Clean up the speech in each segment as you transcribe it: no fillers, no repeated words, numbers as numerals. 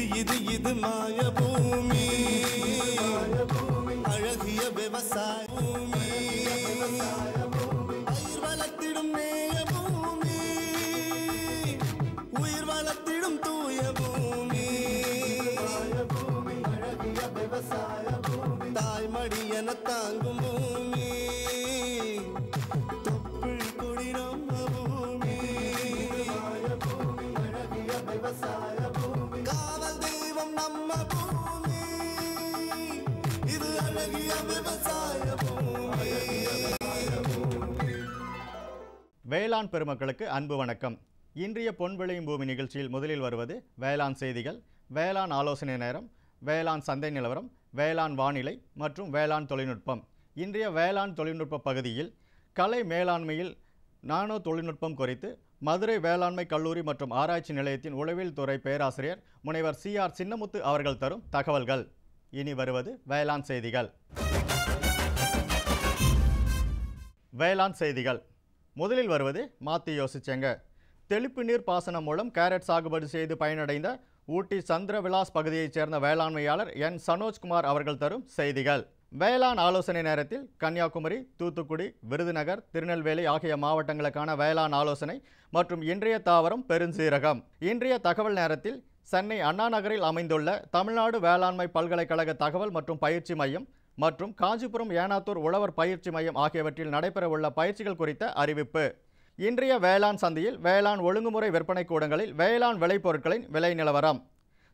இது மாய பூமி அழகிய விவசாய பூமி பயிர் வளர்த்திடும் நேய பூமி உயிர் வளர்த்திடும் தூய பூமி அழகிய விவசாய பூமி தாய்மடி என தாங்கும் பூமி தொப்புள் கொடி நம்ம பூமி அழகிய விவசாய பூமி காவல் தெய்வம் நம்ம பூமி இது அழகிய விவசாய பூமி. வேளாண் பெருமக்களுக்கு அன்பு வணக்கம். இன்றைய பொன் விளையும் பூமி நிகழ்ச்சியில் முதலில் வருவது வேளாண் செய்திகள், வேளாண் ஆலோசனை நேரம், வேளாண் சந்தை நிலவரம், வேளாண் வானிலை மற்றும் வேளாண் தொழில்நுட்பம். இன்றைய வேளாண் தொழில்நுட்ப பகுதியில் கலை மேலாண்மையில் நானோ தொழில்நுட்பம் குறித்து மதுரை வேளாண்மை கல்லூரி மற்றும் ஆராய்ச்சி நிலையத்தின் உளவியல் துறை பேராசிரியர் முனைவர் CR சின்னமுத்து அவர்கள் தரும் தகவல்கள். இனி வருவது வேளாண் செய்திகள். வேளாண் செய்திகள் முதலில் வருவது மாத்தி யோசிச்சேங்க. தெளிப்பு நீர் பாசனம் மூலம் கேரட் சாகுபடி செய்து பயனடைந்த ஊட்டி சந்திரவிலாஸ் பகுதியைச் சேர்ந்த வேளாண்மையாளர் N. சனோஜ்குமார் அவர்கள் தரும் செய்திகள். வேளாண் ஆலோசனை நேரத்தில் கன்னியாகுமரி, தூத்துக்குடி, விருதுநகர், திருநெல்வேலி ஆகிய மாவட்டங்களுக்கான வேளாண் ஆலோசனை மற்றும் இன்றைய தாவரம் பெருஞ்சீரகம். இன்றைய தகவல் நேரத்தில் சென்னை அண்ணா நகரில் அமைந்துள்ள தமிழ்நாடு வேளாண்மை பல்கலைக்கழக தகவல் மற்றும் பயிற்சி மையம் மற்றும் காஞ்சிபுரம் ஏனாத்தூர் உழவர் பயிற்சி மையம் ஆகியவற்றில் நடைபெறவுள்ள பயிற்சிகள் குறித்த அறிவிப்பு. இன்றைய வேளாண் சந்தையில் வேளாண் ஒழுங்குமுறை விற்பனை கூடங்களில் வேளாண் விளைபொருட்களின் விலை நிலவரம்.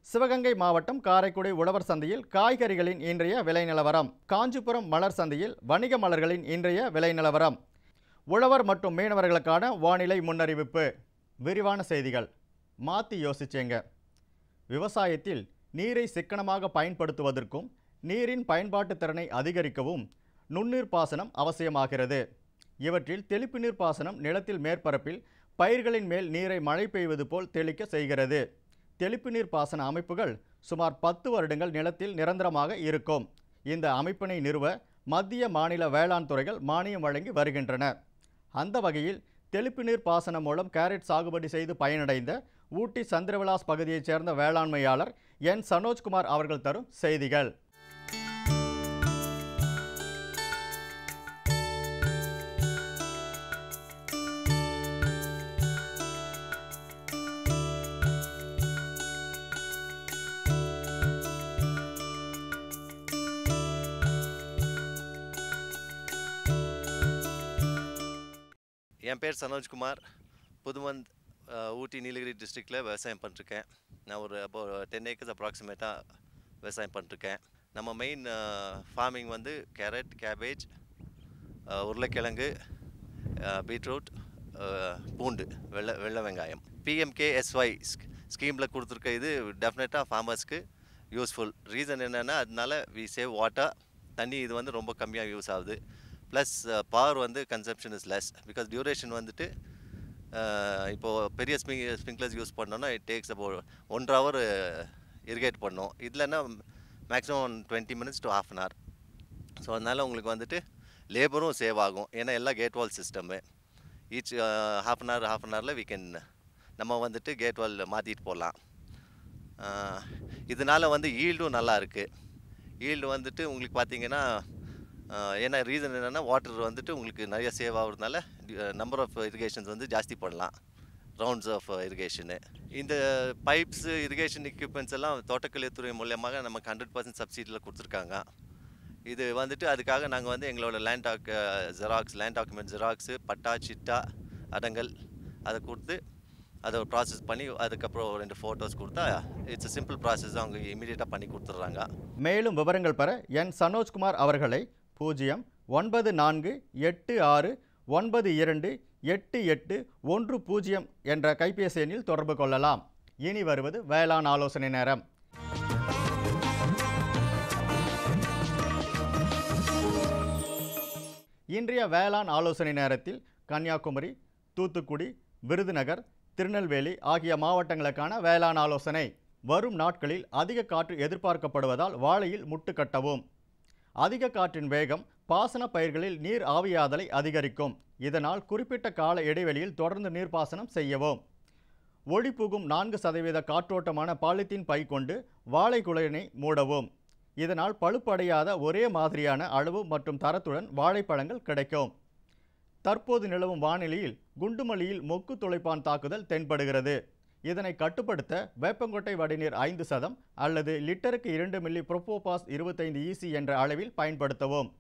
சிவகங்கை மாவட்டம் காரைக்குடி உழவர் சந்தையில் காய்கறிகளின் இன்றைய விலை நிலவரம். காஞ்சிபுரம் மலர் சந்தையில் வணிக மலர்களின் இன்றைய விலை நிலவரம். உழவர் மற்றும் மீனவர்களுக்கான வானிலை முன்னறிவிப்பு. விரிவான செய்திகள். மாற்றி யோசிச்சேங்க. விவசாயத்தில் நீரை சிக்கனமாக பயன்படுத்துவதற்கும் நீரின் பயன்பாட்டு திறனை அதிகரிக்கவும் நுண்ணீர் பாசனம் அவசியமாகிறது. இவற்றில் தெளிப்பு நீர் பாசனம் நிலத்தில் மேற்பரப்பில் பயிர்களின் மேல் நீரை மழை பெய்வது போல் தெளிக்க செய்கிறது. தெளிப்பு நீர் பாசன அமைப்புகள் சுமார் 10 வருடங்கள் நிலத்தில் நிரந்தரமாக இருக்கும். இந்த அமைப்பினை நிறுவ மத்திய மாநில வேளாண் துறைகள் மானியம் வழங்கி வருகின்றன. அந்த வகையில் தெளிப்பு நீர் பாசனம் மூலம் கேரட் சாகுபடி செய்து பயனடைந்த ஊட்டி சந்திரவிலாஸ் பகுதியைச் சேர்ந்த வேளாண்மையாளர் N. சனோஜ்குமார் அவர்கள் தரும் செய்திகள். என் பேர் சனோஜ்குமார். புதுமந்த் ஊட்டி நீலகிரி டிஸ்ட்ரிக்டில் விவசாயம் பண்ணிருக்கேன். நான் ஒரு அப்போது 10 ஏக்கர்ஸ் அப்ராக்சிமேட்டாக விவசாயம் பண்ணிருக்கேன். நம்ம மெயின் ஃபார்மிங் வந்து கேரட், கேபேஜ், உருளைக்கிழங்கு, பீட்ரூட், பூண்டு, வெள்ளை வெங்காயம். PMKSY ஸ்கீமில் கொடுத்துருக்க இது டெஃபினட்டாக ஃபார்மர்ஸ்க்கு யூஸ்ஃபுல். ரீசன் என்னென்னா அதனால வி சேவ் வாட்டர். தண்ணி இது வந்து ரொம்ப கம்மியாக யூஸ் ஆகுது. ப்ளஸ் பவர் வந்து consumption is less. Because duration வந்துட்டு இப்போது பெரிய ஸ்ப்ரிங்க்லர்ஸ் யூஸ் பண்ணோன்னா it takes about 1 hour irrigate பண்ணோம். இதுலன்னா maximum 20 minutes to half an hour. So அதனால் உங்களுக்கு வந்துட்டு லேபரும் சேவ் ஆகும். ஏன்னா எல்லாம் gate valve system. Each half an hour we can நம்ம வந்துட்டு கேட் வால் மாற்றிட்டு போடலாம். இதனால் வந்து ஈல்டும் நல்லா இருக்குது. ஈல்டு வந்துட்டு உங்களுக்கு பார்த்தீங்கன்னா ஏன்னா ரீசன் என்னென்னா வாட்டர் வந்துட்டு உங்களுக்கு நிறைய சேவ் ஆகுறதுனால நம்பர் ஆஃப் இரிகேஷன்ஸ் வந்து ஜாஸ்தி பண்ணலாம், ரவுண்ட்ஸ் ஆஃப் இரிகேஷனு. இந்த பைப்ஸ், இரிகேஷன் எக்யூப்மெண்ட்ஸ் எல்லாம் தோட்டக்கலைத்துறை மூலியமாக நமக்கு 100% சப்சிடியில் கொடுத்துருக்காங்க. இது வந்துட்டு அதுக்காக நாங்கள் வந்து எங்களோட லேண்ட் டாக்குமெண்ட் ஜெராக்ஸு, பட்டா, சிட்டா, அடங்கல் அதை கொடுத்து அதை ப்ராசஸ் பண்ணி அதுக்கப்புறம் 2 ஃபோட்டோஸ் கொடுத்தா இட்ஸ் சிம்பிள் ப்ராசஸ். அவங்க இமீடியட்டாக பண்ணி கொடுத்துட்றாங்க. மேலும் விவரங்கள் பெற N. சனோஜ்குமார் அவர்களை 09486928810 என்ற கைபேசி எண்ணில் தொடர்பு கொள்ளலாம். இனி வருவது வேளாண் ஆலோசனை நேரம். இன்றைய வேளாண் ஆலோசனை நேரத்தில் கன்னியாகுமரி, தூத்துக்குடி, விருதுநகர், திருநெல்வேலி ஆகிய மாவட்டங்களுக்கான வேளாண் ஆலோசனை. வரும் நாட்களில் அதிக காற்று எதிர்பார்க்கப்படுவதால் வாழையில் முட்டு கட்டவும். அதிக காற்றின் வேகம் பாசன பயிர்களில் நீர் ஆவியாதலை அதிகரிக்கும். இதனால் குறிப்பிட்ட கால இடைவெளியில் தொடர்ந்து நீர்ப்பாசனம் செய்யவும். ஒளி புகும் 4% காற்றோட்டமான பாலித்தீன் பை கொண்டு வாழைக்குலையினை மூடவும். இதனால் பழுப்படையாத ஒரே மாதிரியான அளவு மற்றும் தரத்துடன் வாழைப்பழங்கள் கிடைக்கும். தற்போது நிலவும் வானிலையில் குண்டுமல்லியில் மொக்கு துளைப்பான் தாக்குதல் தென்படுகிறது. இதனை கட்டுப்படுத்த வேப்பங்கொட்டை வடிநீர் 5% அல்லது லிட்டருக்கு 2 மில்லி புரோபோபாஸ் 25 EC என்ற அளவில் பயன்படுத்தவும்.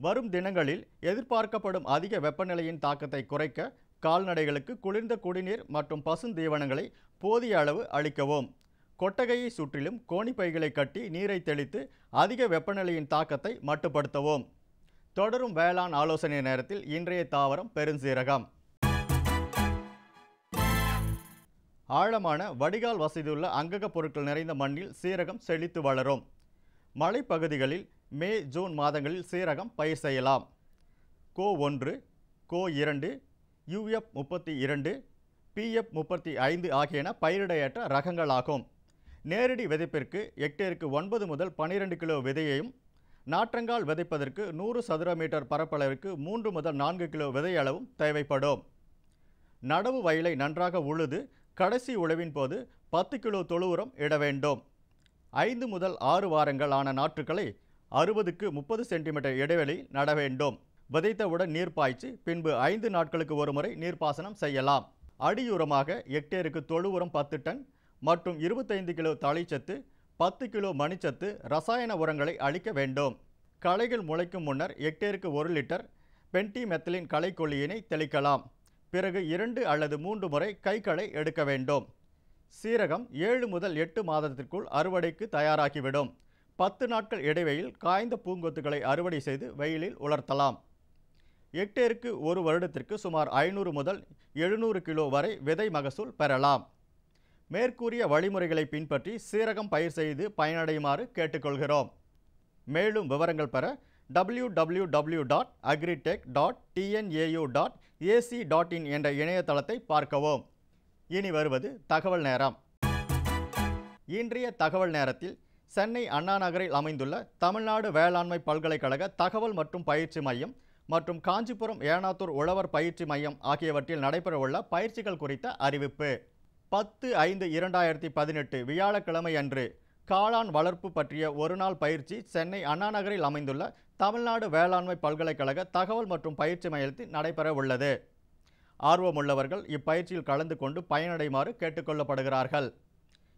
வரும் தினங்களில் எதிர்பார்க்கப்படும் அதிக வெப்பநிலையின் தாக்கத்தை குறைக்க கால்நடைகளுக்கு குளிர்ந்த குடிநீர் மற்றும் பசுந்தீவனங்களை போதிய அளவு அளிக்கவும். கொட்டகையை சுற்றிலும் கோணிப்பைகளை கட்டி நீரை தெளித்து அதிக வெப்பநிலையின் தாக்கத்தை மட்டுப்படுத்தவும். தொடரும் வேளாண் ஆலோசனை நேரத்தில் இன்றைய தாவரம் பெருஞ்சீரகம். ஆழமான வடிகால் வசதியுள்ள அங்கக பொருட்கள் நிறைந்த மண்ணில் சீரகம் செழித்து வளரும். மலைப்பகுதிகளில் மே ஜூன் மாதங்களில் சீரகம் பயிர் செய்யலாம். கோ1, கோ2, UF32, PF35 ஆகியன பயிரிடையற்ற ரகங்களாகும். நேரடி விதைப்பிற்கு ஹெக்டேருக்கு 9 முதல் 12 கிலோ விதையையும், நாற்றங்கால் விதைப்பதற்கு 100 சதுர மீட்டர் பரப்பளவிற்கு 3 முதல் 4 கிலோ விதையளவும் தேவைப்படும். நடவு வயலை நன்றாக உழுது கடைசி உழவின் போது 10 கிலோ தொழு உரம் இட வேண்டும். 5 முதல் 6 வாரங்கள் ஆன நாற்றுக்களை 60க்கு 30 சென்டிமீட்டர் இடைவெளி நட வேண்டும். விதைத்தவுடன் நீர் பாய்ச்சி பின்பு 5 நாட்களுக்கு ஒருமுறை நீர்ப்பாசனம் செய்யலாம். அடியுரமாக ஹெக்டேருக்கு தொழு உரம் 10 டன் மற்றும் 25 கிலோ தழைச்சத்து, 10 கிலோ மணிச்சத்து ரசாயன உரங்களை அளிக்க வேண்டும். களைகள் முளைக்கும் முன்னர் ஹெக்டேருக்கு 1 லிட்டர் பென்டிமெத்திலின் களைக்கொல்லியினை தெளிக்கலாம். பிறகு 2 அல்லது 3 முறை கைகளை எடுக்க வேண்டும். சீரகம் 7 முதல் 8 மாதத்திற்குள் அறுவடைக்கு தயாராகிவிடும். 10 நாட்கள் இடைவெளியில் காய்ந்த பூங்கொத்துக்களை அறுவடை செய்து வெயிலில் உலர்த்தலாம். ஹெக்டேருக்கு ஒரு வருடத்திற்கு சுமார் 500 முதல் 700 கிலோ வரை விதை மகசூல் பெறலாம். மேற்கூறிய வழிமுறைகளை பின்பற்றி சீரகம் பயிர் செய்து பயனடையுமாறு கேட்டுக்கொள்கிறோம். மேலும் விவரங்கள் பெற www.agritech.tnau.ac.in என்ற இணையதளத்தை பார்க்கவும். இனி வருவது தகவல் நேரம். இன்றைய தகவல் நேரத்தில் சென்னை அண்ணா நகரில் அமைந்துள்ள தமிழ்நாடு வேளாண்மை பல்கலைக்கழக தகவல் மற்றும் பயிற்சி மையம் மற்றும் காஞ்சிபுரம் ஏனாத்தூர் உழவர் பயிற்சி மையம் ஆகியவற்றில் நடைபெறவுள்ள பயிற்சிகள் குறித்த அறிவிப்பு. 10/5/2018 வியாழக்கிழமை அன்று காளான் வளர்ப்பு பற்றிய ஒருநாள் பயிற்சி சென்னை அண்ணா நகரில் அமைந்துள்ள தமிழ்நாடு வேளாண்மை பல்கலைக்கழக தகவல் மற்றும் பயிற்சி மையத்தில் நடைபெற உள்ளது. ஆர்வமுள்ளவர்கள் இப்பயிற்சியில் கலந்து கொண்டு பயனடையுமாறு கேட்டுக்கொள்ளப்படுகிறார்கள்.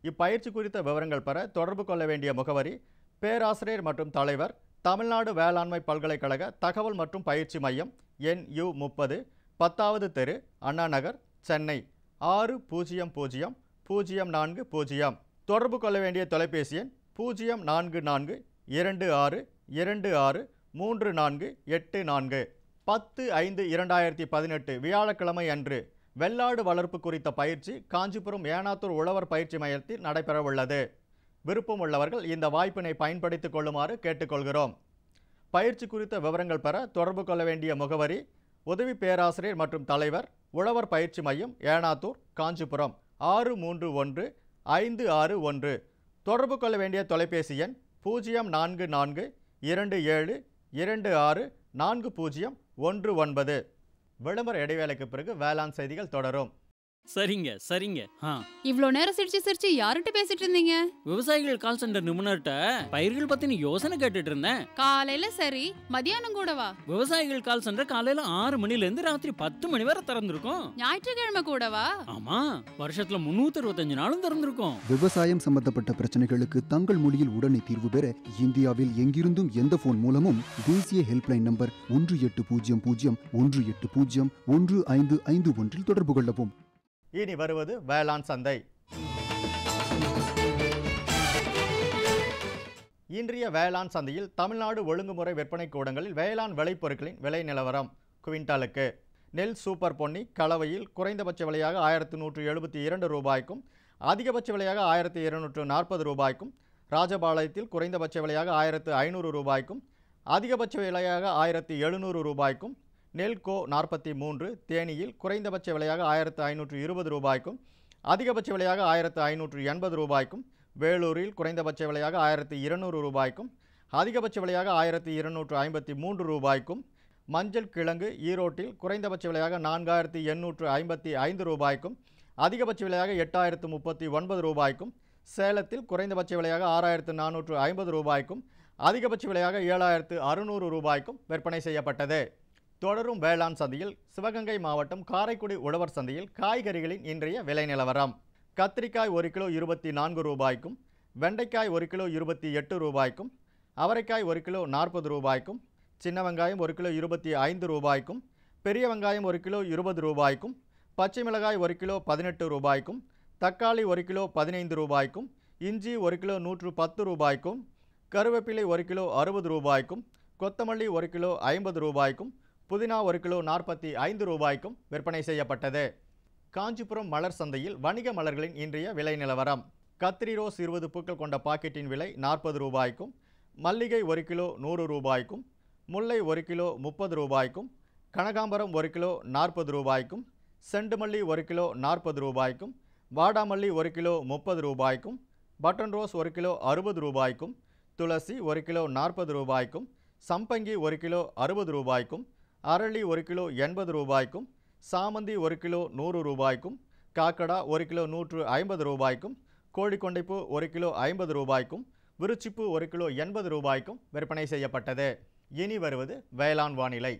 இப்பயிற்சி குறித்த விவரங்கள் பெற தொடர்பு கொள்ள வேண்டிய முகவரி பேராசிரியர் மற்றும் தலைவர், தமிழ்நாடு வேளாண்மை பல்கலைக்கழக தகவல் மற்றும் பயிற்சி மையம், NU 30, 10வது தெரு, அண்ணா நகர், சென்னை 600040. தொடர்பு கொள்ள வேண்டிய தொலைபேசி எண் 0426263484. 10/5/2018 வியாழக்கிழமை அன்று வெள்ளாடு வளர்ப்பு குறித்த பயிற்சி காஞ்சிபுரம் ஏனாத்தூர் உழவர் பயிற்சி மையத்தில் நடைபெறவுள்ளது. விருப்பம் உள்ளவர்கள் இந்த வாய்ப்பினை பயன்படுத்திக் கொள்ளுமாறு கேட்டுக்கொள்கிறோம். பயிற்சி குறித்த விவரங்கள் பெற தொடர்பு கொள்ள வேண்டிய முகவரி உதவி பேராசிரியர் மற்றும் தலைவர், உழவர் பயிற்சி மையம், ஏனாத்தூர், காஞ்சிபுரம் 631561. தொடர்பு கொள்ள வேண்டிய தொலைபேசி எண் 0442264019. விளம்பர இடைவேளைக்கு பிறகு வேளாண் செய்திகள் தொடரும். சரிங்க சரிங்க. இவ்ளோ நேரம் சிரிச்சு யார்கிட்ட பேசிட்டு இருந்தீங்க? விவசாயிகள் கால் சென்டர் நிபுணர்கிட்ட பயிர்கள் பத்தின யோசனை கேட்டுட்டு இருந்தேன். காலையில சரி, மதியானம் கூடவா? விவசாயிகள் கால் சென்டர் காலையில 6 மணில இருந்து ராத்திரி 10 மணி வரை திறந்திருக்கும். ஞாயிற்றுக்கிழமை கூடவா? ஆமா, வருஷத்துல 365 நாளும் திறந்திருக்கும். விவசாயம் சம்பந்தப்பட்ட பிரச்சனைகளுக்கு தங்கள் மொழியில் உடனே தீர்வு பெற இந்தியாவில் எங்கிருந்தும் எந்த போன் மூலமும் தேசிய ஹெல்ப்லைன் நம்பர் 1800-180-1551 தொடர்பு கொள்ளவும். இனி வருவது வேளாண் சந்தை. இன்றைய வேளாண் சந்தையில் தமிழ்நாடு ஒழுங்குமுறை விற்பனை கூடங்களில் வேளாண் விளைபொருட்களின் விலை நிலவரம். குவிண்டாலுக்கு நெல் சூப்பர் பொன்னி கலவையில் குறைந்தபட்ச விலையாக 1172 ரூபாய்க்கும் அதிகபட்ச விலையாக 1240 ரூபாய்க்கும், ராஜபாளையத்தில் குறைந்தபட்ச விலையாக 1500 ரூபாய்க்கும் அதிகபட்ச விலையாக 1700 ரூபாய்க்கும், நெல்கோ 43 தேனியில் குறைந்தபட்ச விலையாக 1520 ரூபாய்க்கும் அதிகபட்ச விலையாக 1580 ரூபாய்க்கும், வேலூரில் குறைந்தபட்ச விலையாக 1200 ரூபாய்க்கும் அதிகபட்ச விலையாக 1253 ரூபாய்க்கும், மஞ்சள் கிழங்கு ஈரோட்டில் குறைந்தபட்ச விலையாக 4855 ரூபாய்க்கும் அதிகபட்ச விலையாக 8039 ரூபாய்க்கும், சேலத்தில் குறைந்தபட்ச விலையாக 6450 ரூபாய்க்கும், அதிகபட்ச விலையாக 7600 ரூபாய்க்கும் விற்பனை செய்யப்பட்டது. தொடரும் வேளாண் சந்தையில் சிவகங்கை மாவட்டம் காரைக்குடி உழவர் சந்தையில் காய்கறிகளின் இன்றைய விலை நிலவரம். கத்திரிக்காய் 1 கிலோ 24 ரூபாய்க்கும், வெண்டைக்காய் 1 கிலோ 28 ரூபாய்க்கும், அவரைக்காய் 1 கிலோ 40 ரூபாய்க்கும், சின்ன வெங்காயம் 1 கிலோ 25 ரூபாய்க்கும், பெரிய வெங்காயம் 1 கிலோ 20 ரூபாய்க்கும், பச்சை மிளகாய் 1 கிலோ 18 ரூபாய்க்கும், தக்காளி 1 கிலோ 15 ரூபாய்க்கும், இஞ்சி 1 கிலோ 110 ரூபாய்க்கும், கருவேப்பிலை 1 கிலோ 60 ரூபாய்க்கும், கொத்தமல்லி 1 கிலோ 50 ரூபாய்க்கும், புதினா 1 கிலோ 45 ரூபாய்க்கும் விற்பனை செய்யப்பட்டது. காஞ்சிபுரம் மலர் சந்தையில் வணிக மலர்களின் இன்றைய விலை நிலவரம். கத்திரி ரோஸ் 20 பூக்கள் கொண்ட பாக்கெட்டின் விலை 40 ரூபாய்க்கும், மல்லிகை 1 கிலோ 100 ரூபாய்க்கும், முல்லை 1 கிலோ 30 ரூபாய்க்கும், கனகாம்பரம் 1 கிலோ 40 ரூபாய்க்கும், செண்டுமல்லி 1 கிலோ 40 ரூபாய்க்கும், வாடாமல்லி 1 கிலோ 30 ரூபாய்க்கும், பட்டன் ரோஸ் 1 கிலோ 60 ரூபாய்க்கும், துளசி 1 கிலோ 40 ரூபாய்க்கும், சம்பங்கி 1 கிலோ 60 ரூபாய்க்கும், அரளி 1 கிலோ 80 ரூபாய்க்கும், சாமந்தி 1 கிலோ 100 ரூபாய்க்கும், காக்கடா 1 கிலோ 150 ரூபாய்க்கும், கோழிக்கொண்டைப்பூ 1 கிலோ 50 ரூபாய்க்கும், விருச்சிப்பூ 1 கிலோ 80 ரூபாய்க்கும் விற்பனை செய்யப்பட்டது. இனி வருவது வேளாண் வானிலை.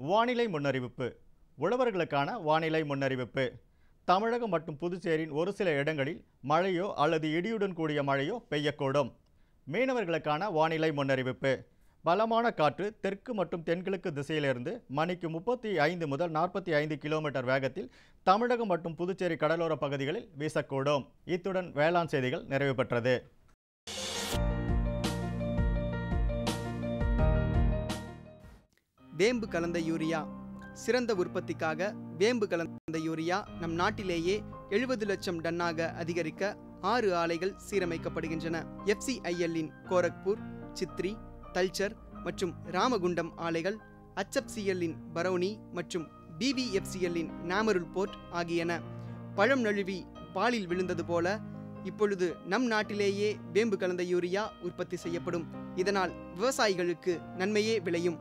வானிலை முன்னறிவிப்பு. உழவர்களுக்கான வானிலை முன்னறிவிப்பு. தமிழகம் மற்றும் புதுச்சேரியின் ஒரு சில இடங்களில் மழையோ அல்லது இடியுடன் கூடிய மழையோ பெய்யக்கூடும். மீனவர்களுக்கான வானிலை முன்னறிவிப்பு. பலமான காற்று தெற்கு மற்றும் தென்கிழக்கு திசையிலிருந்து மணிக்கு 35 முதல் 45 கிலோமீட்டர் வேகத்தில் தமிழகம் மற்றும் புதுச்சேரி கடலோர பகுதிகளில் வீசக்கூடும். இத்துடன் வேளாண் செய்திகள் நிறைவு பெற்றது. வேம்பு கலந்த யூரியா. சிறந்த உற்பத்திக்காக வேம்பு கலந்த யூரியா நம் நாட்டிலேயே 70 லட்சம் டன்னாக அதிகரிக்க 6 ஆலைகள் சீரமைக்கப்படுகின்றன. FCIL-இன் கோரக்பூர், சித்ரி, தல்ச்சர் மற்றும் ராமகுண்டம் ஆலைகள், HFCL-இன் பரௌனி மற்றும் BVFCL-இன் நாமருல் போர்ட் ஆகியன. பழம் நழுவி பாலில் விழுந்தது போல இப்பொழுது நம் நாட்டிலேயே வேம்பு கலந்த யூரியா உற்பத்தி செய்யப்படும். இதனால் விவசாயிகளுக்கு நன்மையே விளையும்.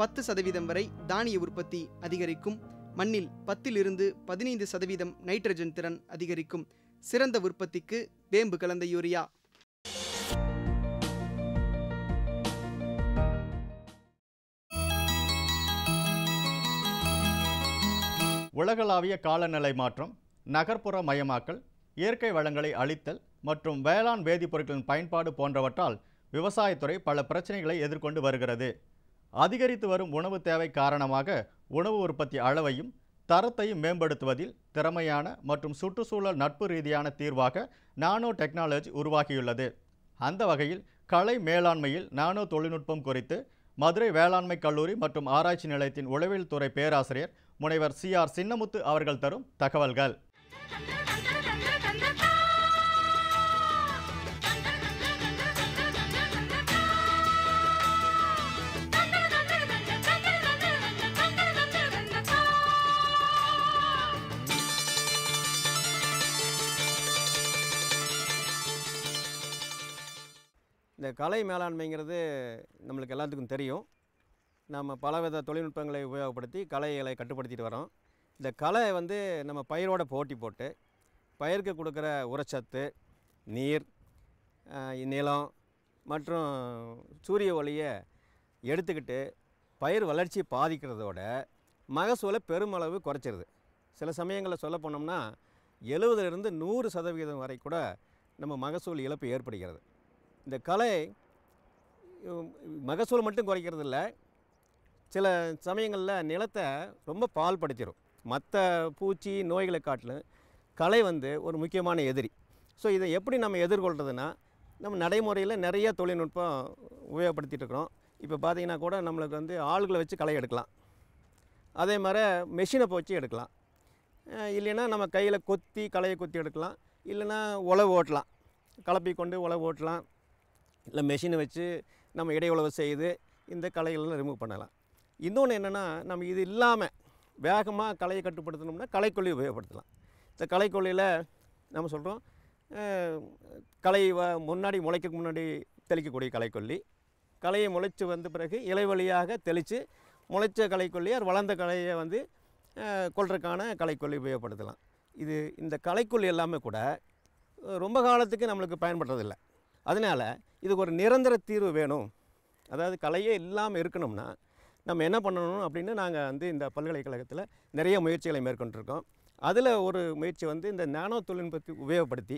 10% வரை தானிய உற்பத்தி அதிகரிக்கும். மண்ணில் 10 to 15% நைட்ரஜன் திறன் அதிகரிக்கும். சிறந்த உற்பத்திக்கு வேம்பு கலந்த யூரியா. உலகளாவிய காலநிலை மாற்றம், நகர்ப்புற மயமாக்கல், இயற்கை வளங்களை அழித்தல் மற்றும் வேளாண் வேதிப்பொருட்களின் பயன்பாடு போன்றவற்றால் விவசாயத்துறை பல பிரச்சனைகளை எதிர்கொண்டு வருகிறது. அதிகரித்து வரும் உணவு தேவை காரணமாக உணவு உற்பத்தி அளவையும் தரத்தையும் மேம்படுத்துவதில் திறமையான மற்றும் சுற்றுச்சூழல் நட்பு ரீதியான தீர்வாக நானோ டெக்னாலஜி உருவாகியுள்ளது. அந்த வகையில் கலை மேலாண்மையில் நானோ தொழில்நுட்பம் குறித்து மதுரை வேளாண்மை கல்லூரி மற்றும் ஆராய்ச்சி நிலையத்தின் உளவியல் துறை பேராசிரியர் முனைவர் CR சின்னமுத்து அவர்கள் தரும் தகவல்கள். இந்த கலை மேலாண்மைங்கிறது நம்மளுக்கு எல்லாத்துக்கும் தெரியும். நம்ம பலவித தொழில்நுட்பங்களை உபயோகப்படுத்தி கலைகளை கட்டுப்படுத்திட்டு வரோம். இந்த கலை நம்ம பயிரோட போட்டி போட்டு பயிருக்கு கொடுக்குற உரச்சத்து, நீர், நிலம் மற்றும் சூரிய ஒளியை எடுத்துக்கிட்டு பயிர் வளர்ச்சி பாதிக்கிறதோட மகசூலை பெருமளவு குறைச்சிருது. சில சமயங்களில் சொல்ல போனோம்னா 70% 100% வரை கூட நம்ம மகசூல் இழப்பு ஏற்படுகிறது. இந்த கலை மகசூல் மட்டும் குறைக்கிறது இல்லை, சில சமயங்களில் நிலத்தை ரொம்ப பால்படுத்திடும். மற்ற பூச்சி நோய்களை காட்டிலும் கலை ஒரு முக்கியமான எதிரி. ஸோ இதை எப்படி நம்ம எதிர்கொள்கிறதுனா, நம்ம நடைமுறையில் நிறைய தொழில்நுட்பம் உபயோகப்படுத்திகிட்டு இருக்கிறோம். இப்போ பார்த்திங்கன்னா கூட நம்மளுக்கு ஆள்களை வச்சு களை எடுக்கலாம், அதே மாதிரி மெஷினை போச்சு எடுக்கலாம், இல்லைன்னா நம்ம கையில் கொத்தி களையை கொத்தி எடுக்கலாம், இல்லைன்னா உழவு ஓட்டலாம், கலப்பி கொண்டு உழவு ஓட்டலாம், இல்லை மெஷினை வச்சு நம்ம இடை உழவு செய்து இந்த களைகளெல்லாம் ரிமூவ் பண்ணலாம். இன்னொன்று என்னென்னா, நம்ம இது இல்லாமல் வேகமாக களையை கட்டுப்படுத்தணும்னா களைக்கொல்லி உபயோகப்படுத்தலாம். இந்த களைக்கொல்லியில் நம்ம சொல்கிறோம், களை முன்னாடி முளைக்கிறதுக்கு முன்னாடி தெளிக்கக்கூடிய களைக்கொல்லி. களையை முளைச்சி வந்த பிறகு இலை வழியாக தெளித்து முளைச்ச களைக்கொல்லி அது வளர்ந்த களையை வந்து கொள்றதுக்கான களைக்கொல்லி உபயோகப்படுத்தலாம். இந்த களைக்கொல்லி எல்லாமே கூட ரொம்ப காலத்துக்கு நம்மளுக்கு பயன்படுறதில்லை. அதனால் இதுக்கு ஒரு நிரந்தர தீர்வு வேணும். அதாவது களையே இல்லாமல் இருக்கணும்னா நம்ம என்ன பண்ணணும் அப்படின்னு நாங்கள் வந்து இந்த பல்கலைக்கழகத்தில் நிறைய முயற்சிகளை மேற்கொண்டிருக்கோம். அதில் ஒரு முயற்சி வந்து இந்த நானோ தொழில்நுட்பத்தை உபயோகப்படுத்தி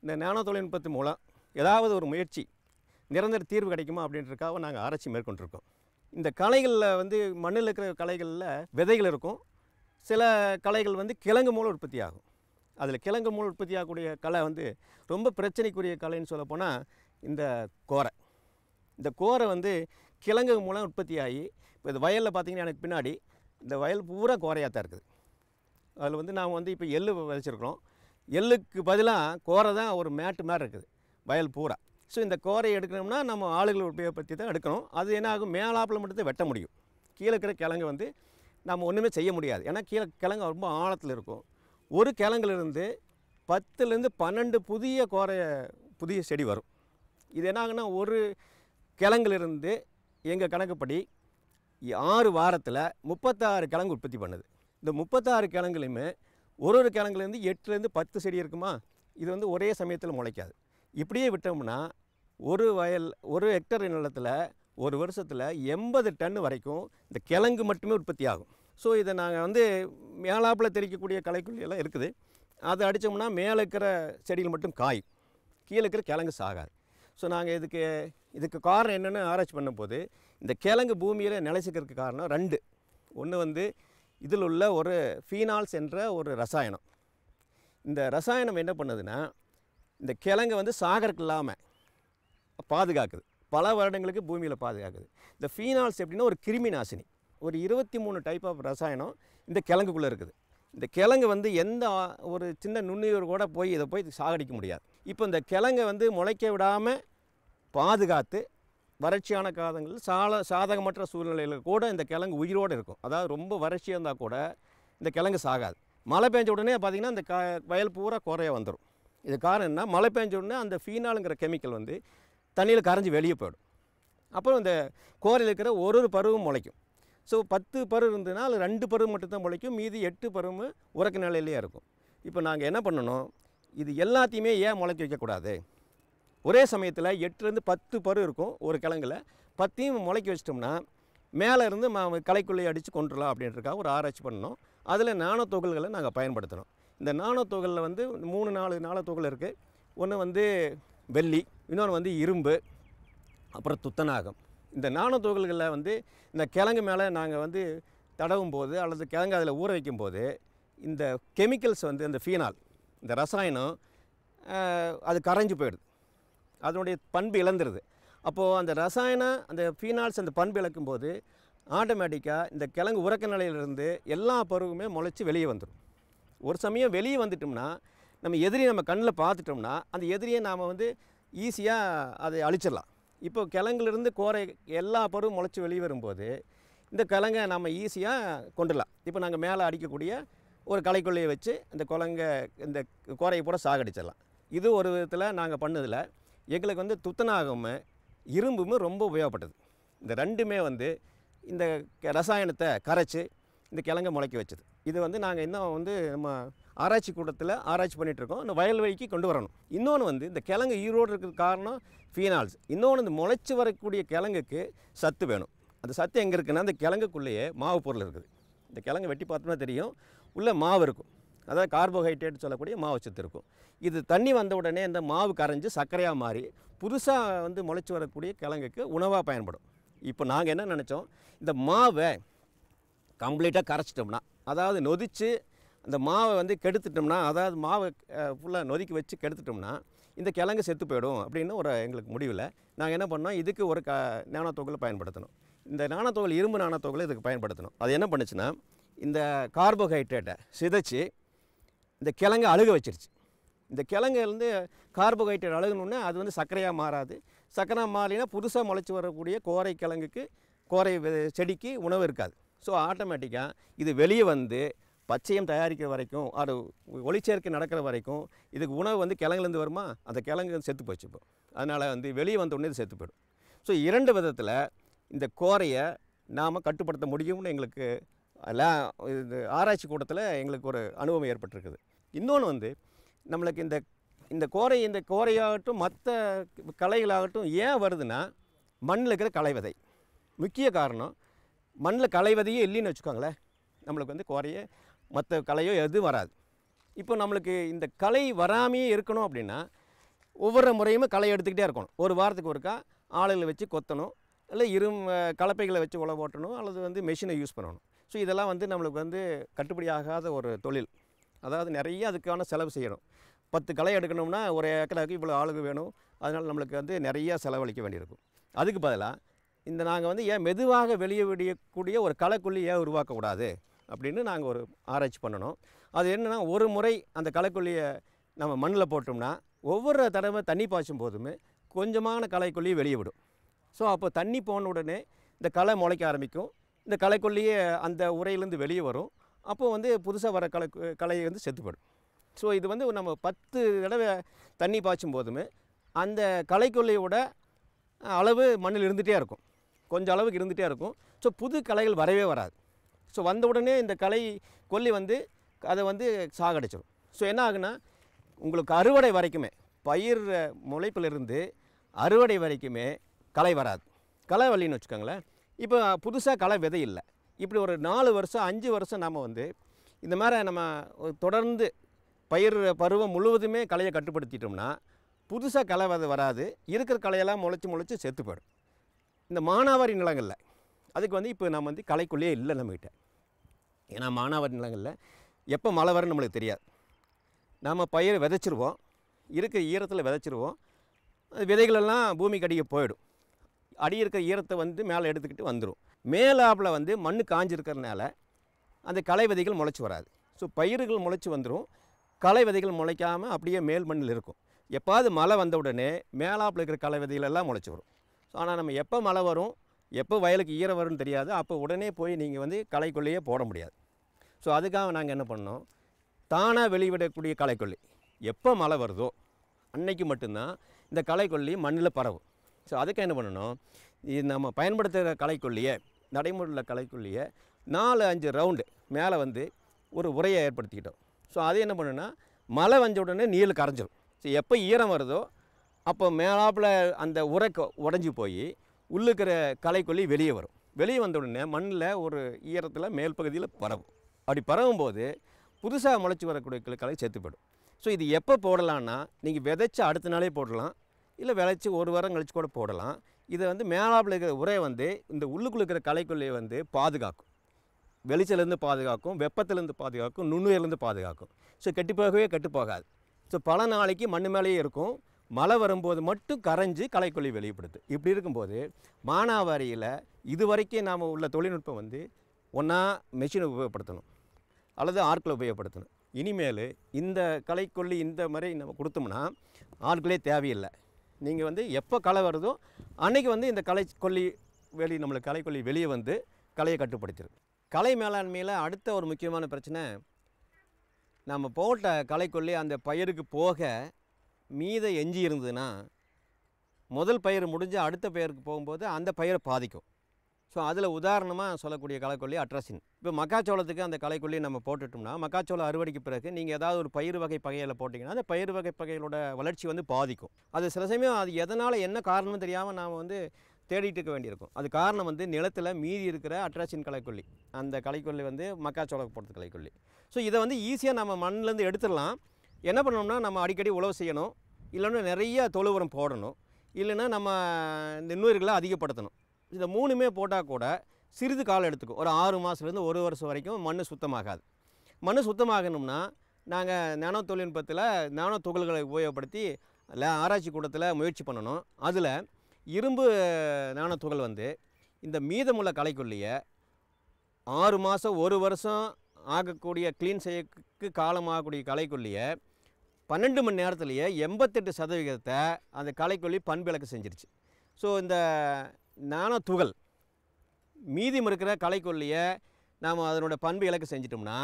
இந்த நானோ தொழில்நுட்பத்தின் மூலம் ஏதாவது ஒரு முயற்சி நிரந்தர தீர்வு கிடைக்குமா அப்படின்றதுக்காக நாங்கள் ஆராய்ச்சி மேற்கொண்டிருக்கோம். இந்த களைகளில் வந்து மண்ணில் இருக்கிற களைகளில் விதைகள் இருக்கும். சில களைகள் வந்து கிழங்கு மூலம் உற்பத்தி ஆகும். அதில் கிழங்கு மூலம் உற்பத்தி ஆகக்கூடிய களை வந்து ரொம்ப பிரச்சனைக்குரிய களைன்னு சொல்லப்போனால் இந்த கோரை. இந்த கோரை வந்து கிழங்கு மூலம் உற்பத்தி ஆகி இப்போ இந்த வயலில் பார்த்திங்கன்னா எனக்கு பின்னாடி இந்த வயல் பூரா கோரையாக தான் இருக்குது. அதில் வந்து நாம் வந்து இப்போ எள்ளு விதைச்சிருக்கிறோம். எள்ளுக்கு பதிலாக கோரை தான் ஒரு மேட்டு மாதிரி இருக்குது வயல் பூரா. ஸோ இந்த கோரையை எடுக்கணும்னா நம்ம ஆளுகளை உபயோகப்படுத்தி தான் எடுக்கணும். அது என்ன ஆகும், மேலாப்பில் மட்டும்தான் வெட்ட முடியும். கீழே இருக்கிற கிழங்கு வந்து நம்ம ஒன்றுமே செய்ய முடியாது. ஏன்னா கீழே கிழங்கு ரொம்ப ஆழத்தில் இருக்கும். ஒரு கிழங்குலேருந்து 10லேருந்து 12 புதிய செடி வரும். இது என்ன ஆகுன்னா ஒரு கிழங்குலேருந்து எங்கள் கணக்குப்படி 6 வாரத்தில் 36 கிழங்கு உற்பத்தி பண்ணுது. இந்த 36 கிழங்குலையுமே ஒரு கிழங்குலேருந்து 8லேருந்து 10 செடி இருக்குமா. இது வந்து ஒரே சமயத்தில் முளைக்காது. இப்படியே விட்டோம்னா ஒரு ஹெக்டர் நிலத்தில் ஒரு வருஷத்தில் 80 டன் வரைக்கும் இந்த கிழங்கு மட்டுமே உற்பத்தி ஆகும். ஸோ இதை நாங்கள் வந்து மேலாப்பில் தெளிக்கக்கூடிய களைக்கொல்லியெல்லாம் இருக்குது. அதை அடித்தோம்னா மேலே இருக்கிற செடிகள் மட்டும் காய், கீழே இருக்கிற கிழங்கு சாகாது. ஸோ நாங்கள் இதுக்கு காரணம் என்னென்னு ஆராய்ச்சி பண்ணும்போது இந்த கிழங்கு பூமியில் நிலைச்சிக்கிறதுக்கு காரணம் 2. ஒன்று வந்து இதில் உள்ள ஒரு ஃபீனால்ஸ் என்ற ஒரு ரசாயனம். இந்த ரசாயனம் என்ன பண்ணுதுன்னா இந்த கிழங்கை வந்து சாகருக்கு இல்லாமல் பாதுகாக்குது. பல வருடங்களுக்கு பூமியில் பாதுகாக்குது. இந்த ஃபீனால்ஸ் எப்படின்னா ஒரு கிருமி நாசினி. ஒரு 23 டைப் ஆஃப் ரசாயனம் இந்த கிழங்குக்குள்ளே இருக்குது. இந்த கிழங்கு வந்து எந்த ஒரு சின்ன நுண்ணுயிர் கூட இதை போய் சாகடிக்க முடியாது. இப்போ இந்த கிழங்கை வந்து முளைக்க விடாமல் பாதுகாத்து வறட்சியான காலங்களில் சாதகமற்ற சூழ்நிலையில் கூட இந்த கிழங்கு உயிரோடு இருக்கும். அதாவது ரொம்ப வறட்சியாக இருந்தால் கூட இந்த கிழங்கு சாகாது. மழை பெஞ்ச உடனே பார்த்திங்கன்னா இந்த வயல் பூரா குறைய வந்துடும். இது காரணம் என்ன, மழை பெஞ்ச உடனே அந்த ஃபீனாலுங்கிற கெமிக்கல் வந்து தண்ணியில் கரைஞ்சி வெளியே போயிடும். அப்புறம் இந்த கோரையில் இருக்கிற ஒரு பருவம் முளைக்கும். ஸோ 10 பருவம் இருந்ததுன்னா அது 2 பருவம் மட்டும்தான் முளைக்கும். மீதி 8 பருவம் உறக்க நிலையிலேயே இருக்கும். இப்போ நாங்கள் என்ன பண்ணணும், இது எல்லாத்தையுமே ஏன் முளைக்க வைக்கக்கூடாது. ஒரே சமயத்தில் 8லேருந்து 10 பருவம் இருக்கும் ஒரு கிழங்குல. 10ஐயும் முளைக்க வச்சிட்டோம்னா மேலே இருந்து களைக்குள்ளையை அடித்து கொண்டுடலாம் அப்படின்றதுக்காக ஒரு ஆராய்ச்சி பண்ணணும். அதில் நானோ துகள்களை நாங்கள் பயன்படுத்தணும். இந்த நானோ துகளில் வந்து 3-4 நானோ துகள் இருக்குது. ஒன்று வந்து வெள்ளி, இன்னொன்று வந்து இரும்பு, அப்புறம் துத்தநாகம். இந்த நானோ துகள்களில் வந்து இந்த கிழங்கு மேலே நாங்கள் வந்து தடவும் போது அல்லது கிழங்கு அதில் ஊற வைக்கும்போது இந்த கெமிக்கல்ஸ் வந்து இந்த ஃபீனால் இந்த ரசாயனம் அது கரைஞ்சி போயிடுது. அதனுடைய பண்பு இழந்துருது. அப்போது அந்த ரசாயனம் அந்த ஃபீனால்ஸ் அந்த பண்பு இழக்கும்போது ஆட்டோமேட்டிக்காக இந்த கிழங்கு உறக்க நிலையிலிருந்து எல்லா பருவமே முளைச்சி வெளியே வந்துடும். ஒரு சமயம் வெளியே வந்துட்டோம்னா நம்ம கண்ணில் பார்த்துட்டோம்னா அந்த எதிரியை நாம் வந்து ஈஸியாக அதை அழிச்சிடலாம். இப்போ கிழங்குலேருந்து கோரை எல்லா பருவம் முளைச்சி வெளியே வரும்போது இந்த கிழங்கை நம்ம ஈஸியாக கொண்டுடலாம். இப்போ நாங்கள் மேலே அடிக்கக்கூடிய ஒரு களைக்கொல்லியை வச்சு இந்த கோரையை பூரா சாகடிச்சிடலாம். இது ஒரு விதத்தில் நாங்கள் பண்ணதில் எங்களுக்கு வந்து துத்தநாகமும் இரும்பும் ரொம்ப உபயோகப்பட்டது. இந்த 2மே வந்து இந்த ரசாயனத்தை கரைச்சி இந்த கிழங்கை முளைக்க வச்சது. இது வந்து நாங்கள் இன்னும் வந்து நம்ம ஆராய்ச்சி கூட்டத்தில் ஆராய்ச்சி பண்ணிகிட்ருக்கோம். இந்த வயல்வெளிக்கு கொண்டு வரணும். இன்னொன்று வந்து இந்த கிழங்கு ஈரோடு இருக்கிறது காரணம் ஃபீனால்ஸ். இன்னொன்று இந்த முளைச்சி வரக்கூடிய கிழங்குக்கு சத்து வேணும். அந்த சத்து எங்கே இருக்குன்னா அந்த கிழங்குக்குள்ளேயே மாவு பொருள் இருக்குது. இந்த கிழங்கு வெட்டி பார்த்தோம்னா தெரியும், உள்ளே மாவு இருக்கும். அதாவது கார்போஹைட்ரேட் சொல்லக்கூடிய மாவு சத்து இருக்கும். இது தண்ணி வந்த உடனே இந்த மாவு கரைஞ்சி சர்க்கரையாக மாறி புதுசாக வந்து முளைச்சி வரக்கூடிய கிழங்குக்கு உணவாக பயன்படும். இப்போ நாங்கள் என்ன நினச்சோம், இந்த மாவை கம்ப்ளீட்டாக கரைச்சிட்டோம்னா, அதாவது நொதித்து அந்த மாவை வந்து கெடுத்துட்டோம்னா, அதாவது மாவை ஃபுல்லாக நொதிக்க வச்சு கெடுத்துட்டோம்னா இந்த கிழங்கு செத்து போயிடும் அப்படின்னு எங்களுக்கு முடிவில் நாங்கள் என்ன பண்ணோம், இதுக்கு ஒரு நானோ துகளை பயன்படுத்தணும். இந்த நானோ துகள் இரும்பு நானோ துகளை இதுக்கு பயன்படுத்தணும். அது என்ன பண்ணுச்சுன்னா இந்த கார்போஹைட்ரேட்டை சிதைச்சி இந்த கிழங்கை அழுக வச்சிருச்சு. இந்த கிழங்குலேருந்து கார்போஹைட்ரேட் அழுகணுன்னா அது வந்து சர்க்கரையாக மாறாது. சர்க்கரை மாறினா புதுசாக முளைச்சி வரக்கூடிய கோரை கிழங்குக்கு கோரை செடிக்கு உணவு இருக்காது. ஸோ ஆட்டோமேட்டிக்காக இது வெளியே வந்து பச்சையம் தயாரிக்கிற வரைக்கும் அது ஒளிச்சேர்க்கை நடக்கிற வரைக்கும் இதுக்கு உணவு வந்து கிழங்குலேருந்து வருமா, அந்த கிழங்கு வந்து செத்து போச்சு. இப்போ அதனால் வந்து வெளியே வந்த உடனே இது செத்து போயிடும். ஸோ 2 விதத்தில் இந்த கோரையை நாம் கட்டுப்படுத்த முடியும்னு எங்களுக்கு இது ஆராய்ச்சி கூட்டத்தில் எங்களுக்கு ஒரு அனுபவம் ஏற்பட்டிருக்குது. இன்னொன்று வந்து நம்மளுக்கு இந்த கோரையாகட்டும் மற்ற களைகளாகட்டும் ஏன் வருதுன்னா மண்ணில் இருக்கிற களை விதை முக்கிய காரணம். மண்ணில் களை விதையே இல்லைன்னு வச்சுக்கோங்களேன், நம்மளுக்கு வந்து கோரையை மற்ற களையோ எதுவும் வராது. இப்போ நம்மளுக்கு இந்த களை வராமையே இருக்கணும் அப்படின்னா ஒவ்வொரு முறையுமே களை எடுத்துக்கிட்டே இருக்கணும். ஒரு வாரத்துக்கு ஒருக்கா ஆளுகளை வச்சு கொத்தணும், இல்லை கலப்பைகளை வச்சு உழவு ஓட்டணும், அல்லது வந்து மெஷினை யூஸ் பண்ணணும். ஸோ இதெல்லாம் வந்து நம்மளுக்கு வந்து கட்டுப்படி ஆகாத ஒரு தொழில். அதாவது நிறைய அதுக்கான செலவு செய்யணும். 10 களை எடுக்கணும்னா ஒரு ஏக்கராவுக்கு இவ்வளோ ஆளுங்க வேணும். அதனால் நம்மளுக்கு வந்து நிறையா செலவழிக்க வேண்டியிருக்கும். அதுக்கு பதிலாக நாங்கள் வந்து ஏன் மெதுவாக வெளியே விடக்கூடிய ஒரு களைக்கொல்லி ஏன் உருவாக்கக்கூடாது அப்படின்னு நாங்கள் ஒரு ஆராய்ச்சி பண்ணணும். அது என்னென்னா, ஒரு முறை அந்த களைக்கொல்லியை நம்ம மண்ணில் போட்டோம்னா ஒவ்வொரு தடவை தண்ணி பாய்ச்சும் போதுமே கொஞ்சமான களைக்கொல்லியை வெளியே விடும். ஸோ அப்போ தண்ணி போன உடனே இந்த களை முளைக்க ஆரம்பிக்கும். இந்த களைக்கொல்லியே அந்த உரையிலேருந்து வெளியே வரும். அப்போது வந்து புதுசாக வர களை வந்து செத்து போயிடும். ஸோ இது வந்து நம்ம 10 தடவை தண்ணி பாய்ச்சும் போதுமே அந்த களைக்கொல்லியோட அளவு மண்ணில் இருந்துகிட்டே இருக்கும், கொஞ்சம் அளவுக்கு இருந்துகிட்டே இருக்கும். ஸோ புது களைகள் வரவே வராது. ஸோ வந்த உடனே இந்த களை கொல்லி வந்து அதை வந்து சாகடிச்சிடும். ஸோ என்ன ஆகுனா, உங்களுக்கு அறுவடை வரைக்குமே பயிர் முளைப்பிலிருந்து அறுவடை வரைக்குமே களை வராது. களை வரலின்னு வச்சுக்கோங்களேன். இப்போ புதுசாக களை விதை இல்லை. இப்படி ஒரு 4 வருஷம் 5 வருஷம் நம்ம வந்து இந்த மாதிரி நம்ம தொடர்ந்து பயிர் பருவம் முழுவதுமே களையை கட்டுப்படுத்திட்டோம்னா புதுசாக களை விதை வராது. இருக்கிற களையெல்லாம் முளைச்சி செத்து போயிடும். இந்த மானாவாரி நிலங்களில் அதுக்கு வந்து இப்போ நம்ம வந்து களைக்குள்ளேயே இல்லை நம்மக்கிட்ட. ஏன்னா மானாவாரி நிலங்களில் எப்போ மழை வரும்னு நம்மளுக்கு தெரியாது. நாம் பயிர் விதைச்சிருவோம், இருக்கிற ஈரத்தில் விதைச்சிருவோம். அது விதைகளெல்லாம் பூமிக்கு அடிக்க போயிடும். அடி இருக்கிற ஈரத்தை வந்து மேலே எடுத்துக்கிட்டு வந்துடும். மேலாப்பில் வந்து மண் காஞ்சிருக்கிறதுனால அந்த களை விதைகள் முளைச்சி வராது. ஸோ பயிர்கள் முளைச்சி வந்துடும், களை விதைகள் முளைக்காமல் அப்படியே மேல் மண்ணில் இருக்கும். எப்பாவது மழை வந்த உடனே மேலாப்பில் இருக்கிற களை விதைகளெல்லாம் முளைச்சி வரும். ஸோ ஆனால் நம்ம எப்போ மழை வரும், எப்போ வயலுக்கு ஈரம் வரும்னு தெரியாது. அப்போ உடனே போய் நீங்கள் வந்து களைக்கொல்லியே போட முடியாது. ஸோ அதுக்காக நாங்கள் என்ன பண்ணோம், தானாக வெளிவிடக்கூடிய களைக்கொல்லி எப்போ மழை வருதோ அன்னைக்கு மட்டும்தான் இந்த களைக்கொல்லி மண்ணில் பரவும். ஸோ அதுக்கு என்ன பண்ணணும், இது நம்ம பயன்படுத்துகிற களைக்கொல்லியை, நடைமுறையில் களைக்கொல்லியை 4-5 ரவுண்டு மேலே வந்து ஒரு உரையை ஏற்படுத்திக்கிட்டோம். ஸோ அது என்ன பண்ணுன்னா, மழை வந்த உடனே நீர் கரைஞ்சிடும். ஸோ எப்போ ஈரம் வருதோ அப்போ மேலாப்பில் அந்த உரை உடஞ்சி போய் உள்ளுக்கிற களைக்கொல்லி வெளியே வரும். வெளியே வந்த உடனே மண்ணில் ஒரு ஈரத்தில் மேல் பகுதியில் பரவும். அப்படி பரவும்போது புதுசாக முளைச்சி வரக்கூடிய களை செத்து போயிடும். ஸோ இது எப்போ போடலான்னா, நீங்கள் விதைச்சி அடுத்த நாளே போடலாம், இல்லை விளைச்சி ஒரு வாரம் கழிச்சு கூட போடலாம். இதை வந்து மேலாப்பில் இருக்கிற உரை வந்து இந்த உள்ளுக்குள்ள இருக்கிற களைக்கொல்லியை வந்து பாதுகாக்கும். வெளிச்சலேருந்து பாதுகாக்கும், வெப்பத்திலேருந்து பாதுகாக்கும், நுண்ணுயிர்லேருந்து பாதுகாக்கும். ஸோ கெட்டு போகாது. ஸோ பல நாளைக்கு மண் மேலேயே இருக்கும். மழை வரும்போது மட்டும் கரைஞ்சி களைக்கொல்லி வெளிப்படுது. இப்படி இருக்கும்போது மானாவாரியில் இது வரைக்கும் நாம் உள்ள தொழில்நுட்பம் வந்து ஒன்றா மெஷினை உபயோகப்படுத்தணும் அல்லது ஆட்களை உபயோகப்படுத்தணும். இனிமேல் இந்த களைக்கொல்லி இந்த மாதிரி நம்ம கொடுத்தோம்னா ஆட்களே தேவையில்லை. நீங்கள் வந்து எப்போ களை வருதோ அன்றைக்கி வந்து இந்த களைக்கொல்லி நம்மளுக்கு களைக்கொல்லி வெளியே வந்து களையை கட்டுப்படுத்திடும். களை மேலாண்மையில் அடுத்த ஒரு முக்கியமான பிரச்சனை, நம்ம போட்ட களைக்கொல்லி அந்த பயிருக்கு போக மீத எஞ்சி இருந்ததுன்னா முதல் பயிர் முடிஞ்சு அடுத்த பயிருக்கு போகும்போது அந்த பயிரை பாதிக்கும். ஸோ அதில் உதாரணமாக சொல்லக்கூடிய களைக்கொல்லி அட்ராசின். இப்போ மக்காச்சோளத்துக்கு அந்த களைக்கொல்லி நம்ம போட்டுட்டோம்னா மக்காச்சோளம் அறுவடைக்கு பிறகு நீங்கள் ஏதாவது ஒரு பயிர் வகை பகையில் போட்டிங்கன்னா அந்த பயிர் வகை பகைகளோட வளர்ச்சி வந்து பாதிக்கும். அது சில சமயம் அது எதனால் என்ன காரணம்னு தெரியாமல் நாம் வந்து தேடிட்டு இருக்க வேண்டியிருக்கும். அது காரணம் வந்து நிலத்தில் மீதி இருக்கிற அட்ராசின் களைக்கொல்லி, அந்த களைக்கொல்லி வந்து மக்காச்சோளம் போடுறது களைக்கொல்லி. ஸோ இதை வந்து ஈஸியாக நம்ம மண்ணிலேருந்து எடுத்துடலாம். என்ன பண்ணணும்னா, நம்ம அடிக்கடி உழவு செய்யணும், இல்லைன்னா நிறைய தொழு உரம் போடணும், இல்லைன்னா நம்ம இந்த நுண்ணுயிர்களை அதிகப்படுத்தணும். இந்த 3மே போட்டால் கூட சிறிது காலம் எடுத்துக்கும். ஒரு 6 மாதத்துலேருந்து 1 வருஷம் வரைக்கும் மண் சுத்தமாகாது. மண் சுத்தமாகணும்னா நாங்கள் நானோ தொழில்நுட்பத்தில் நானோ துகள்களை உபயோகப்படுத்தி ஆராய்ச்சி கூடத்தில் முயற்சி பண்ணணும். அதில் இரும்பு நானோ துகள் வந்து இந்த மீதமுள்ள களைக்கொல்லியை 6 மாதம் 1 வருஷம் ஆகக்கூடிய க்ளீன் செய்யக்கு காலமாகக்கூடிய களைக்கொல்லியை 12 மணி நேரத்துலேயே 88% அந்த களைக்கொல்லி பண்பிளக்க செஞ்சிருச்சு. ஸோ இந்த நானோ துகள் மீதம் இருக்கிற களைக்கொல்லியை நாம் அதனோட பண்பு இலக்கு செஞ்சிட்டோம்னா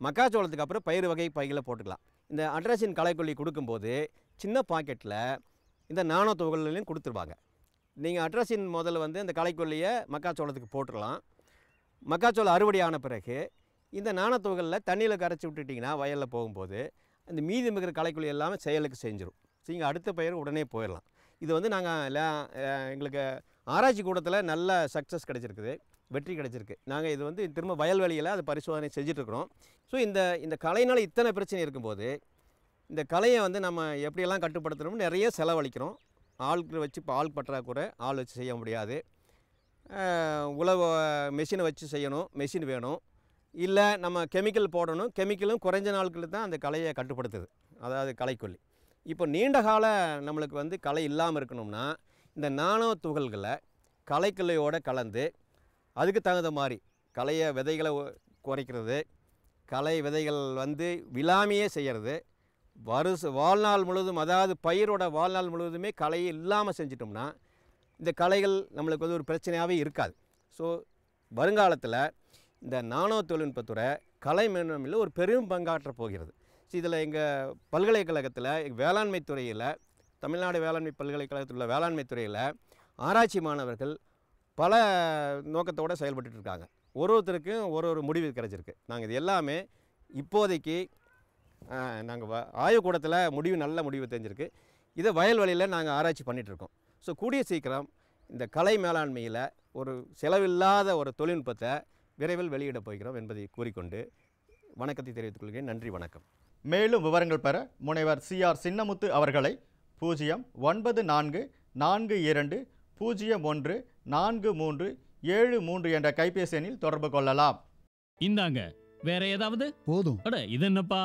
மக்காச்சோளத்துக்கு அப்புறம் பயிர் வகை பைகளை போட்டுக்கலாம். இந்த அட்ராசின் களைக்கொல்லி கொடுக்கும்போது சின்ன பாக்கெட்டில் இந்த நானோ துகள்களையும் கொடுத்துருவாங்க. நீங்கள் அட்ராசின் முதல்ல வந்து இந்த களைக்கொல்லியை மக்காச்சோளத்துக்கு போட்டுடலாம். மக்காச்சோளம் அறுவடை ஆன பிறகு இந்த நானோ துகளில் தண்ணியில் கரைச்சி விட்டுட்டிங்கன்னா வயலில் போகும்போது அந்த மீதி மிகிற களைக்கொல்லி எல்லாமே செயலுக்கு செஞ்சிடும். நீங்கள் அடுத்த பயிர் உடனே போயிடலாம். இது வந்து நாங்கள் எங்களுக்கு ஆராய்ச்சி கூடத்தில் நல்ல சக்ஸஸ் கிடச்சிருக்குது, வெற்றி கிடச்சிருக்கு. நாங்கள் இது வந்து திரும்ப வயல்வெளியில் அதை பரிசோதனை செஞ்சிட்ருக்குறோம். ஸோ இந்த களையினால் இத்தனை பிரச்சனை இருக்கும்போது இந்த களையை வந்து நம்ம எப்படியெல்லாம் கட்டுப்படுத்தணும்னு நிறைய செலவழிக்கிறோம். ஆட்கள் வச்சு இப்போ ஆள் பற்றாக்குறை, ஆள் வச்சு செய்ய முடியாது. உழவு மெஷினை வச்சு செய்யணும், மெஷின் வேணும். இல்லை நம்ம கெமிக்கல் போடணும், கெமிக்கலும் குறைஞ்ச நாட்களில் தான் அந்த களையை கட்டுப்படுத்துது, அதாவது களைக்கொல்லி. இப்போ நீண்ட கால நம்மளுக்கு வந்து களை இல்லாமல் இருக்கணும்னா இந்த நானோ துகள்களை களைக்கொல்லியோடு கலந்து அதுக்கு தகுந்த மாதிரி களையை விதைகளை குறைக்கிறது, களை விதைகள் வந்து விழாமையே செய்கிறது, வாழ்நாள் முழுவதும், அதாவது பயிரோட வாழ்நாள் முழுவதுமே களை இல்லாமல் செஞ்சிட்டோம்னா இந்த களைகள் நம்மளுக்கு வந்து ஒரு பிரச்சனையாகவே இருக்காது. ஸோ வருங்காலத்தில் இந்த நானோ தொழில்நுட்பத்துறை கலை மேலாண்மையில் ஒரு பெரும் பங்காற்ற போகிறது. ஸோ இதில் எங்கள் பல்கலைக்கழகத்தில் வேளாண்மை துறையில், தமிழ்நாடு வேளாண்மை பல்கலைக்கழகத்தில் உள்ள வேளாண்மை துறையில் ஆராய்ச்சி மாணவர்கள் பல நோக்கத்தோடு செயல்பட்டு இருக்காங்க. ஒருத்தருக்கும் ஒரு முடிவு கிடச்சிருக்கு. நாங்கள் இது எல்லாமே இப்போதைக்கு நாங்கள் ஆய்வுக்கூடத்தில் நல்ல முடிவு தெரிஞ்சிருக்கு. இதை வயல்வெளியில் நாங்கள் ஆராய்ச்சி பண்ணிகிட்ருக்கோம். ஸோ கூடிய சீக்கிரம் இந்த கலை மேலாண்மையில் ஒரு செலவில்லாத ஒரு தொழில்நுட்பத்தை விரைவில் வெளியிட போகிறோம் என்பதை கூறிக்கொண்டு வணக்கத்தை தெரிவித்துக் கொள்கிறேன். நன்றி, வணக்கம். மேலும் விவரங்கள் பெற முனைவர் சிஆர் சின்னமுத்து அவர்களை 09442014373 என்ற கைபேசி எண்ணில் தொடர்பு கொள்ளலாம். இந்தாங்க, வேற ஏதாவது? போதும். அட, இது என்னப்பா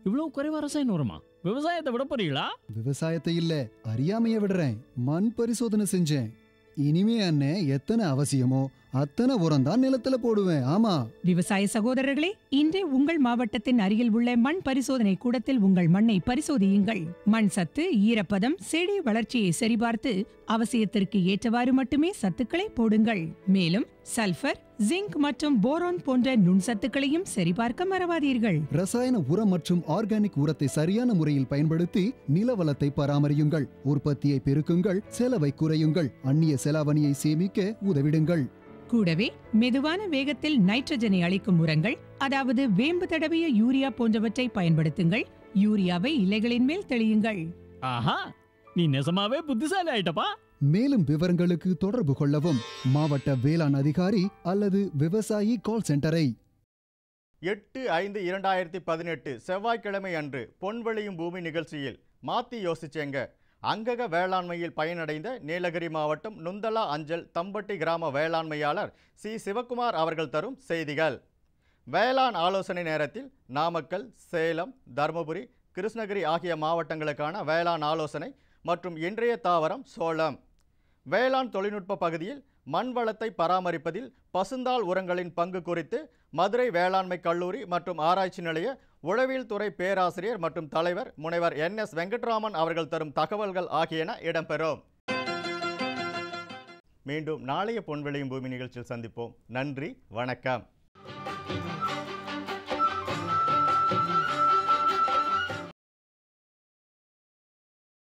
இவ்வளவு குறைவா ரசாயன உரமா? விவசாயத்தை விட போறீங்களா? விவசாயத்தை இல்ல, அறியாமைய விடுறேன். மண் பரிசோதனை செஞ்சேன். இனிமே அண்ணே எத்தனை அவசியமோ அத்தனை உரம் தான் நிலத்துல போடுவேன். ஆமா விவசாய சகோதரர்களே, இன்றே உங்கள் மாவட்டத்தின் அருகில் உள்ள மண் பரிசோதனை கூடத்தில் உங்கள் மண்ணை பரிசோதியுங்கள். மண் சத்து, ஈரப்பதம், செடி வளர்ச்சியை சரிபார்த்து அவசியத்திற்கு ஏற்றவாறு மட்டுமே சத்துக்களை போடுங்கள். மேலும் சல்பர், ஜிங்க் மற்றும் போரான் போன்ற நுண்சத்துக்களையும் சரிபார்க்க மறவாதீர்கள். ரசாயன உரம் மற்றும் ஆர்கானிக் உரத்தை சரியான முறையில் பயன்படுத்தி நிலவளத்தை பராமரியுங்கள். உற்பத்தியை பெருக்குங்கள், செலவை குறையுங்கள், அந்நிய செலாவணியை சேமிக்க உதவிடுங்கள். கூடவே மெதுவான வேகத்தில் நைட்ரஜனை அளிக்கும் உரங்கள், அதாவது வேம்பு தடவிய யூரியா போன்றவற்றை பயன்படுத்துங்கள். யூரியாவை இலைகளின் மேல் தெளியுங்கள். ஆஹா, நீ நெசமாவே புத்திசாலி ஆயிட்டப்பா. மேலும் விவரங்களுக்கு தொடர்பு கொள்ளவும் மாவட்ட வேளாண் அதிகாரி அல்லது விவசாயி கால் சென்டரை. 8/5/2018 செவ்வாய்க்கிழமை அன்று பொன்வெளியும் பூமி நிகழ்ச்சியில் மாத்தி யோசிச்சேங்க. அங்கக வேளாண்மையில் பயனடைந்த நீலகிரி மாவட்டம் நுந்தலா அஞ்சல் தம்பட்டி கிராம வேளாண்மையாளர் சி சிவக்குமார் அவர்கள் தரும் செய்திகள். வேளாண் ஆலோசனை நேரத்தில் நாமக்கல், சேலம், தருமபுரி, கிருஷ்ணகிரி ஆகிய மாவட்டங்களுக்கான வேளாண் ஆலோசனை மற்றும் இன்றைய தாவரம் சோளம். வேளாண் தொழில்நுட்ப பகுதியில் மண் வளத்தை பராமரிப்பதில் பசுந்தாள் உரங்களின் பங்கு குறித்து மதுரை வேளாண்மை கல்லூரி மற்றும் ஆராய்ச்சி நிலைய உழவியல் துறை பேராசிரியர் மற்றும் தலைவர் முனைவர் NS வெங்கட்ராமன் அவர்கள் தரும் தகவல்கள் ஆகியன இடம்பெறும். மீண்டும் நாளைய பொன்வெளியும் பூமி நிகழ்ச்சியில் சந்திப்போம். நன்றி, வணக்கம்.